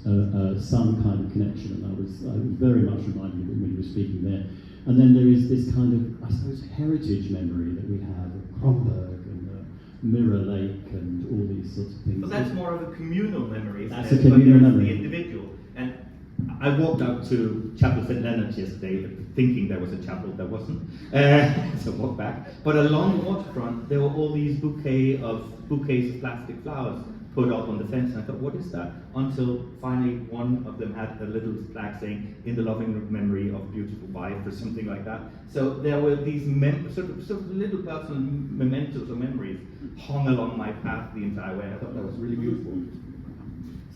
some kind of connection, and I was very much reminded of it when you were speaking there. And then there is this kind of, I suppose, heritage memory that we have of Kronberg and Mirror Lake and all these sorts of things. But that's more of a communal memory. That's a communal memory. The individual. And I walked out to Chapel St. Leonard's yesterday thinking there was a chapel, there wasn't. So walked back. But along the waterfront, there were all these bouquets of plastic flowers put up on the fence, and I thought, what is that? Until finally one of them had a little flag saying, in the loving memory of beautiful wife, or something like that. So there were these sort of little personal mementos or memories hung along my path the entire way. I thought that was really beautiful.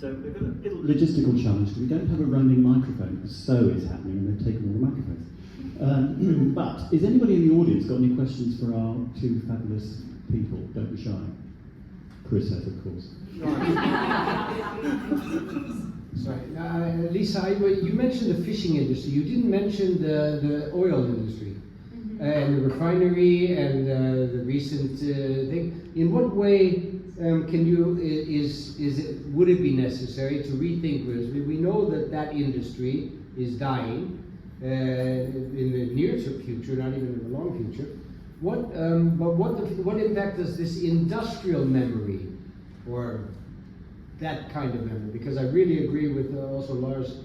So we've got a little logistical challenge. We don't have a roaming microphone, because so is happening, and they've taken all the microphones. But is anybody in the audience got any questions for our two fabulous people? Don't be shy. Chris has, of course. Sorry. Lisa, you mentioned the fishing industry. You didn't mention the oil industry and the refinery and the recent thing. In what way would it be necessary to rethink Grimsby? We know that industry is dying in the near future, not even in the long future. What impact does this industrial memory or that kind of memory? Because I really agree with also Lars'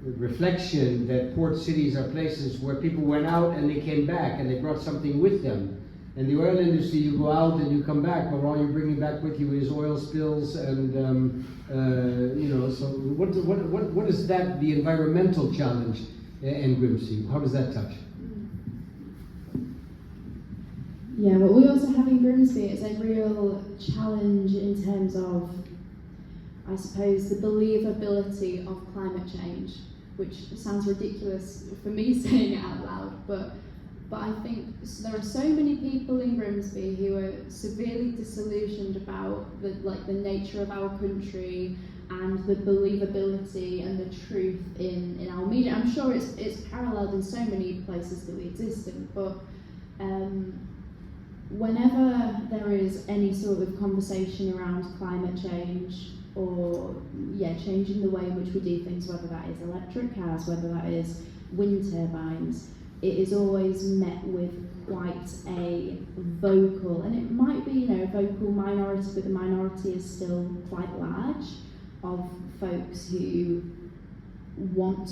reflection that port cities are places where people went out and they came back and they brought something with them. And the oil industry, you go out and you come back, but all you're bringing back with you is oil spills and So what is that? The environmental challenge in Grimsby? How does that touch? Yeah, what we also have in Grimsby is a real challenge in terms of, I suppose, the believability of climate change, which sounds ridiculous for me saying it out loud, but I think there are so many people in Grimsby who are severely disillusioned about the nature of our country and the believability and the truth in our media. I'm sure it's paralleled in so many places that we exist in, but whenever there is any sort of conversation around climate change or changing the way in which we do things, whether that is electric cars, whether that is wind turbines, it is always met with quite a vocal, and it might be a vocal minority, but the minority is still quite large, of folks who want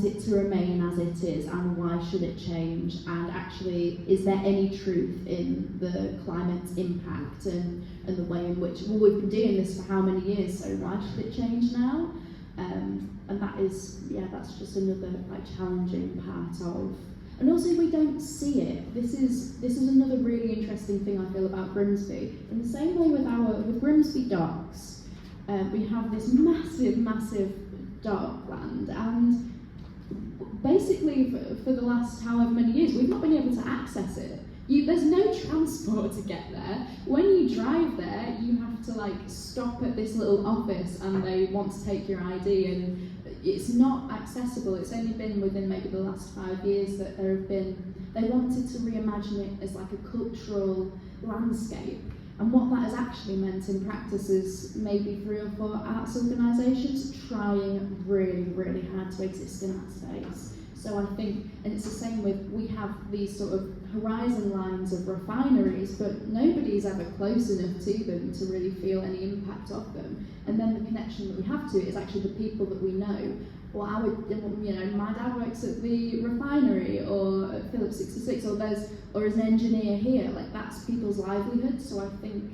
it to remain as it is, and why should it change, and actually is there any truth in the climate impact and the way in which, well, we've been doing this for how many years, so why should it change now? And that's just another challenging part of, and also we don't see it. This is another really interesting thing I feel about Grimsby. In the same way with Grimsby docks, we have this massive dockland, and basically for the last however many years we've not been able to access it. There's no transport to get there. When you drive there, you have to stop at this little office and they want to take your ID, and it's not accessible. It's only been within maybe the last 5 years that they wanted to reimagine it as a cultural landscape. And what that has actually meant in practice is maybe 3 or 4 arts organisations trying really, really hard to exist in that space. So I think, and it's the same we have these sort of horizon lines of refineries, but nobody's ever close enough to them to really feel any impact of them. And then the connection that we have to it is actually the people that we know. Well, my dad works at the refinery, or at Phillips 66, or as an engineer here. That's people's livelihood. So I think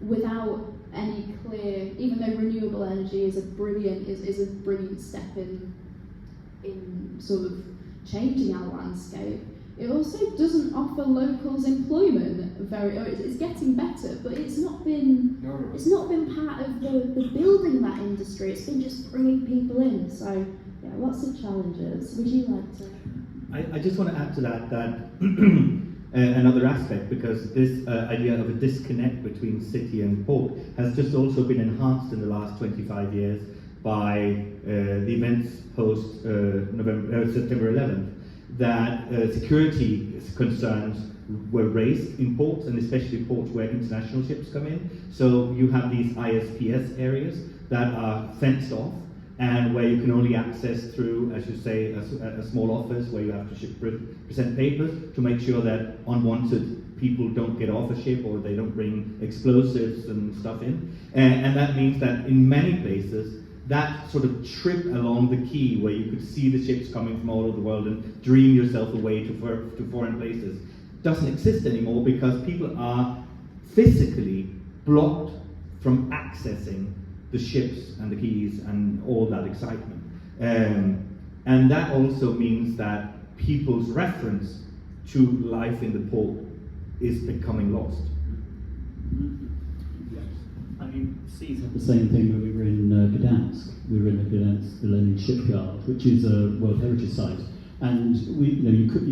without any clear, even though renewable energy is a brilliant step in sort of changing our landscape, it also doesn't offer locals employment it's getting better, but it's not been part of the building that industry. It's been just bringing people in. So lots of challenges. Would you like to? I just want to add to that another aspect, because this idea of a disconnect between city and port has just also been enhanced in the last 25 years by the events post September 11th, that security concerns were raised in ports, and especially ports where international ships come in. So you have these ISPS areas that are fenced off, and where you can only access through, as you say, a small office where you have to present papers to make sure that unwanted people don't get off a ship or they don't bring explosives and stuff in. And that means that in many places, that sort of trip along the quay where you could see the ships coming from all over the world and dream yourself away to foreign places doesn't exist anymore, because people are physically blocked from accessing the ships and the quays and all that excitement. And that also means that people's reference to life in the port is becoming lost. I mean, Seas The same thing when we were in Gdansk. We were in the Gdansk Lenin shipyard, which is a World Heritage Site, and nobody could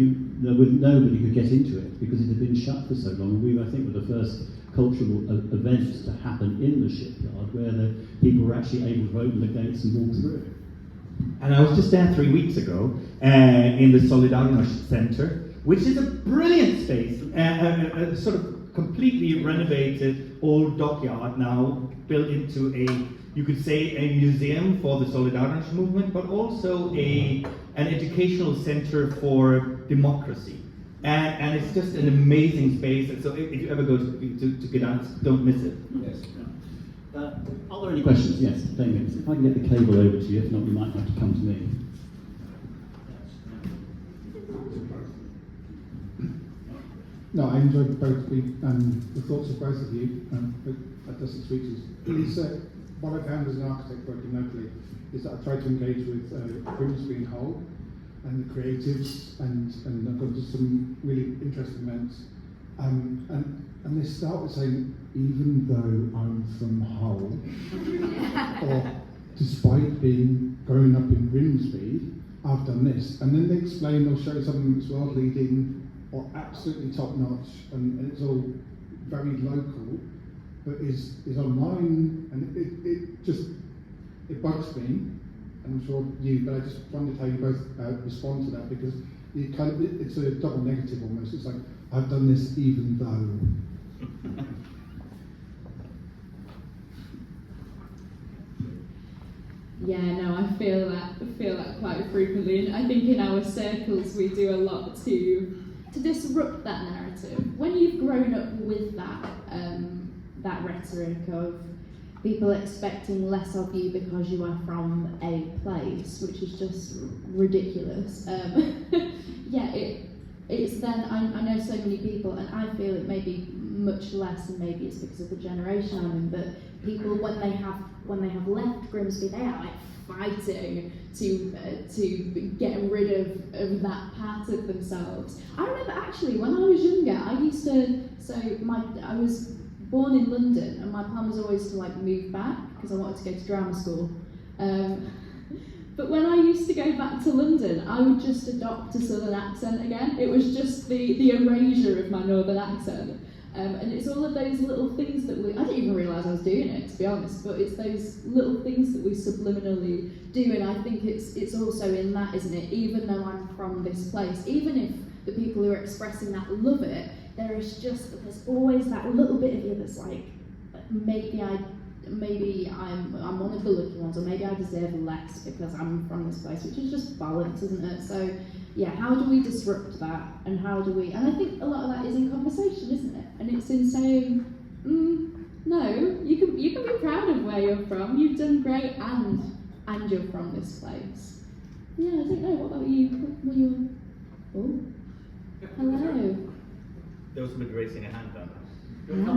get into it because it had been shut for so long. We, I think, were the first cultural event to happen in the shipyard where the people were actually able to open the gates and walk through. And I was just there 3 weeks ago in the Solidarność Center, which is a brilliant space, a sort of completely renovated old dockyard now built into you could say a museum for the Solidarność movement, but also an educational center for democracy. And it's just an amazing space. And so if you ever go to Gdansk, don't miss it. Yes. Are there any questions? Yes, Damien. If I can get the cable over to you, if not, you might have to come to me. No, I enjoyed both the thoughts of both of you at the 6 weeks. What I found as an architect working locally is that I try to engage with Grimsby and Hull and the creatives, and I've gone to some really interesting events. And they start with saying, even though I'm from Hull, or despite growing up in Grimsby, I've done this. And then they explain or show something that's world leading or absolutely top notch, and it's all very local, but is online, and it bugs me, and I'm sure you, but I just wondered how you both respond to that, because it's a double negative almost. It's like, I've done this even though. Yeah, no, I feel that quite frequently, and I think in our circles we do a lot to disrupt that narrative. When you've grown up with that rhetoric of people expecting less of you because you are from a place, which is just ridiculous. It's then I know so many people, and I feel it may be much less, and maybe it's because of the generation I'm in, but people when they have left Grimsby, they are like fighting to get rid of that part of themselves. I remember actually when I was younger, I was born in London, and my plan was always to move back because I wanted to go to drama school. But when I used to go back to London, I would just adopt a southern accent again. It was just the erasure of my northern accent. And it's all of those little things that I didn't even realise I was doing it, to be honest, but it's those little things that we subliminally do, and I think it's also in that, isn't it? Even though I'm from this place, even if the people who are expressing that love it, there's always that little bit of you that's like, maybe I'm one of the lucky ones, or maybe I deserve less because I'm from this place, which is just balance, isn't it? So yeah, how do we disrupt that, and and I think a lot of that is in conversation, isn't it? And it's in saying, no, you can be proud of where you're from, you've done great, and you're from this place. Yeah, I don't know, what about you? Oh, hello. There was somebody raising a hand down No?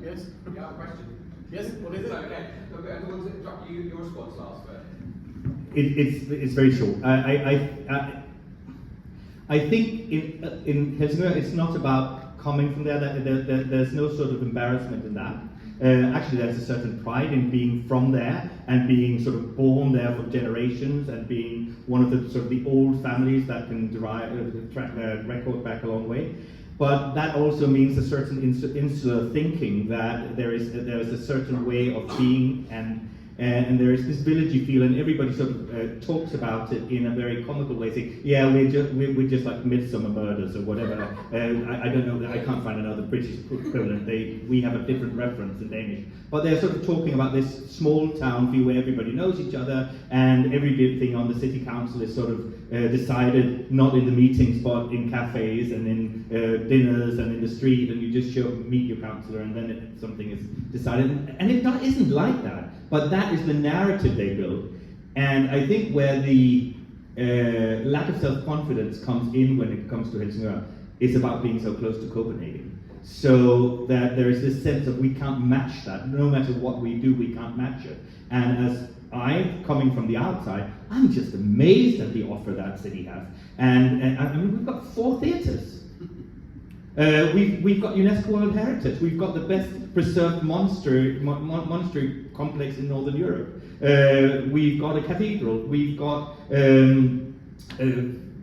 Yes? You have a question? Yes? What is it? Okay. Look, I want to interrupt you. Your response last first. It's very short. I think in Helsingør it's not about coming from there. There's no sort of embarrassment in that. Actually, there's a certain pride in being from there and being sort of born there for generations and being one of the sort of the old families that can track their record back a long way. But that also means a certain insular thinking, that there is a certain way of being And there is this villagey feel, and everybody sort of talks about it in a very comical way, saying, "Yeah, we're just like Midsummer Murders or whatever." I don't know, I can't find another British equivalent. We have a different reference in Danish, but they're sort of talking about this small town feel where everybody knows each other, and everything on the city council is sort of decided not in the meetings, but in cafes and in dinners and in the street, and you just meet your councillor, and then something is decided, and it isn't like that. But that is the narrative they build, and I think where the lack of self-confidence comes in when it comes to Helsingør is about being so close to Copenhagen. So that there is this sense of we can't match that. No matter what we do, we can't match it. And as coming from the outside, I'm just amazed at the offer that city has. And I mean, we've got 4 theatres. We've got UNESCO World Heritage. We've got the best preserved monastery complex in Northern Europe. We've got a cathedral. We've got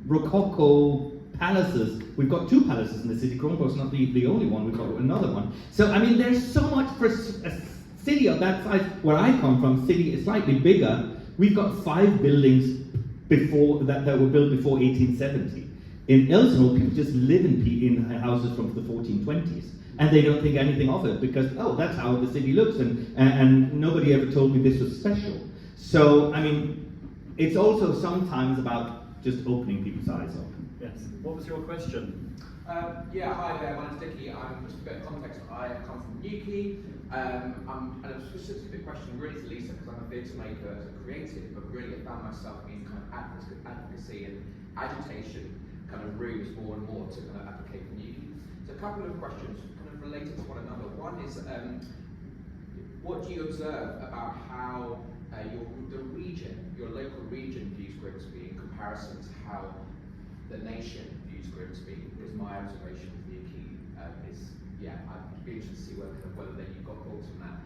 Rococo palaces. We've got 2 palaces in the city. Kronborg's not the only one. We've got another one. So I mean, there's so much for a city of that size. Where I come from, city is slightly bigger. We've got 5 buildings that were built before 1870. In Helsingør, people just live in houses from the 1420s, and they don't think anything of it because, oh, that's how the city looks, and nobody ever told me this was special. So, I mean, it's also sometimes about just opening people's eyes up. Yes. What was your question? Yeah, hi there, my name's Dickie. I'm just a bit of context. I come from Newquay. And a specific question really to Lisa, because I'm a theatre maker as a creative, but really I found myself in kind of advocacy and agitation kind of rooms more and more to kind of advocate for Newquay. So a couple of questions kind of related to one another. One is, what do you observe about how your local region views Grimsby in comparison to how the nation views Grimsby? Is my observation of Newquay I'd be interested to see whether you've got thoughts on that.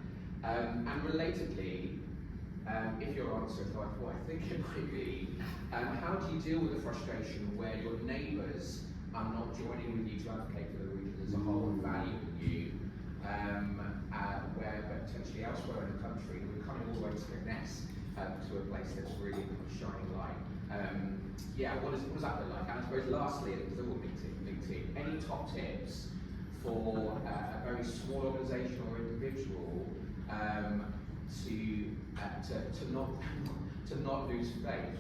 And relatedly, if your answer is like what I think it might be, how do you deal with the frustration where your neighbours are not joining with you to advocate for the region as a whole and value you, where potentially elsewhere in the country we're coming all the way to the nest to a place that's really kind of shining light. What does that look like? And I suppose lastly, because they're all big team, any top tips for a very small organisation or individual to not lose faith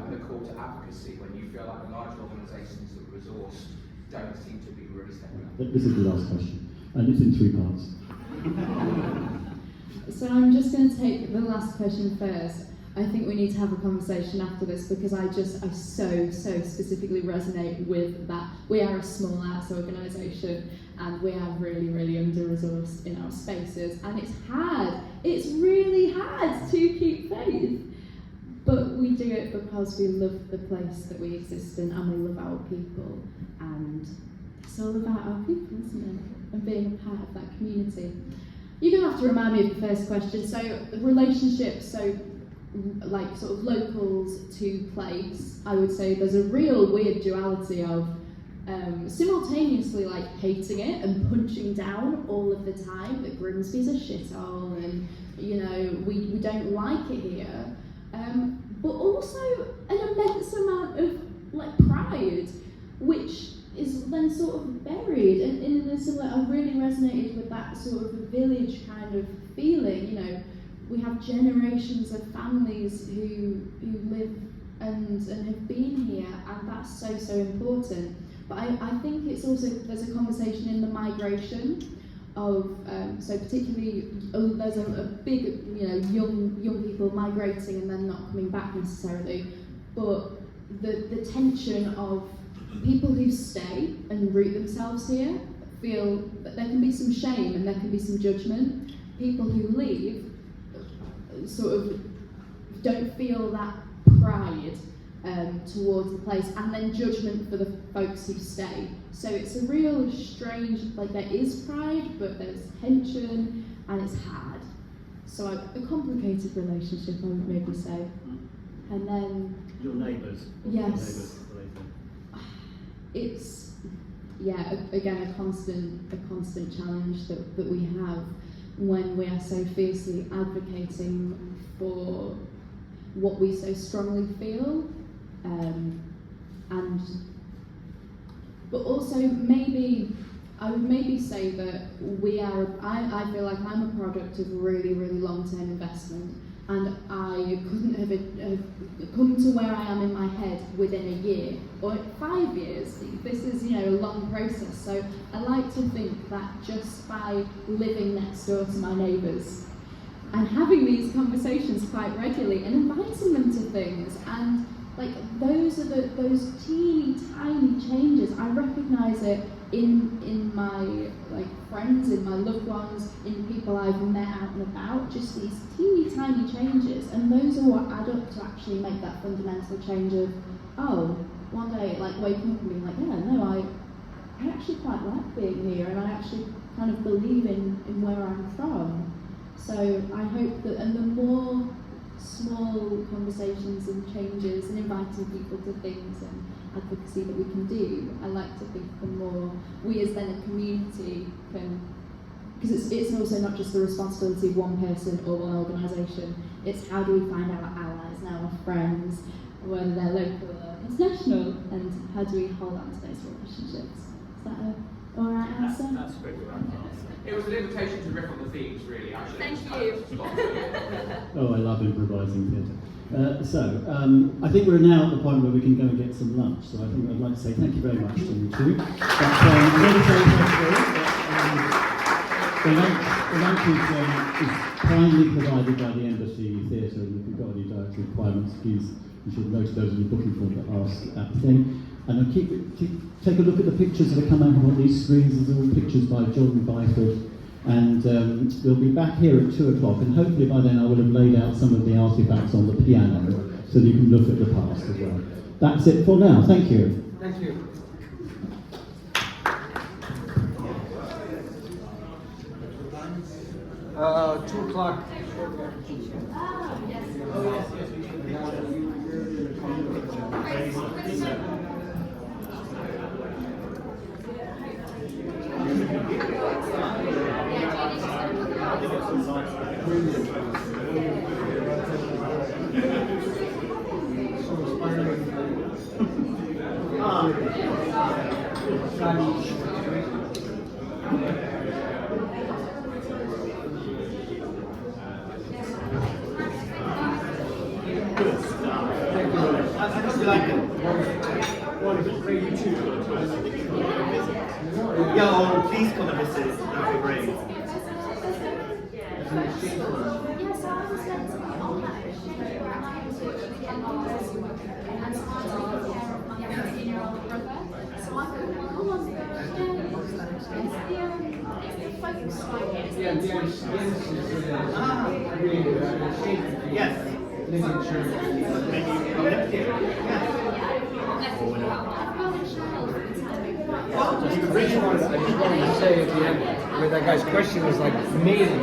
with a call to advocacy when you feel like the large organisations that are resourced don't seem to be really stepping up? This is the last question, and it's in 3 parts. So I'm just going to take the last question first. I think we need to have a conversation after this because I so specifically resonate with that. We are a small arts organisation and we are really, really under-resourced in our spaces, and it's really hard to keep faith. But we do it because we love the place that we exist in and we love our people, and it's all about our people, isn't it? And being a part of that community. You're going to have to remind me of the first question. So relationships, like sort of locals to place, I would say there's a real weird duality of simultaneously like hating it and punching down all of the time that Grimsby's a shithole and we don't like it here, but also an immense amount of like pride which is then sort of buried and in a similar. I really resonated with that sort of village kind of feeling. We have generations of families who live and have been here, and that's so important. But I think it's also, there's a conversation in the migration of, so particularly, there's a big, young people migrating and then not coming back necessarily, but the tension of people who stay and root themselves here feel that there can be some shame and there can be some judgment. People who leave sort of don't feel that pride towards the place, and then judgment for the folks who stay. So it's a real strange, like there is pride, but there's tension, and it's hard. So a complicated relationship, I would maybe say. And then your neighbours. Yes. It's again a constant challenge that we have. when we are so fiercely advocating for what we so strongly feel, but also maybe I would maybe say that I feel like I'm a product of really, really long-term investment, and I couldn't have come to where I am in my head within a year or 5 years. This is, a long process. So I like to think that just by living next door to my neighbours and having these conversations quite regularly and inviting them to things, and those are those teeny tiny changes. I recognise it in my friends, in my loved ones, in people I've met out and about, just these teeny tiny changes, and those are what add up to actually make that fundamental change of, one day waking up and being I actually quite like being here, and I actually kind of believe in where I'm from. So I hope that, and the more small conversations and changes and inviting people to things and advocacy that we can do, I like to think the more we as then a community can, because it's also not just the responsibility of one person or one organisation, it's how do we find our allies and our friends, whether they're local or international, and how do we hold on to those relationships. Is that a alright answer? That's a very good answer. It was an invitation to riff on the themes, really, actually. Thank you. Oh, I love improvising theatre. I think we're now at the point where we can go and get some lunch. So I think I'd like to say thank you very much to you two. The lunch is kindly provided by the Embassy Theatre, and if you've got any dietary requirements, please, you should note those in your booking form to ask at the thing. And I'll take a look at the pictures that are coming up on these screens. These are all pictures by John Byford. And we'll be back here at 2 o'clock, and hopefully by then I will have laid out some of the artefacts on the piano so that you can look at the past as well. That's it for now. Thank you. Thank you. 2 o'clock. Yeah, please come and visit. That'd be great. Yes, I was going to be on that issue where I was literally getting on this and so I take care of my 15-year-old brother. So I couldn't come on the it's the folks like it's Yeah, Yes. Maybe you come next year. I just wanted to say at the end, where that guy's question was amazing.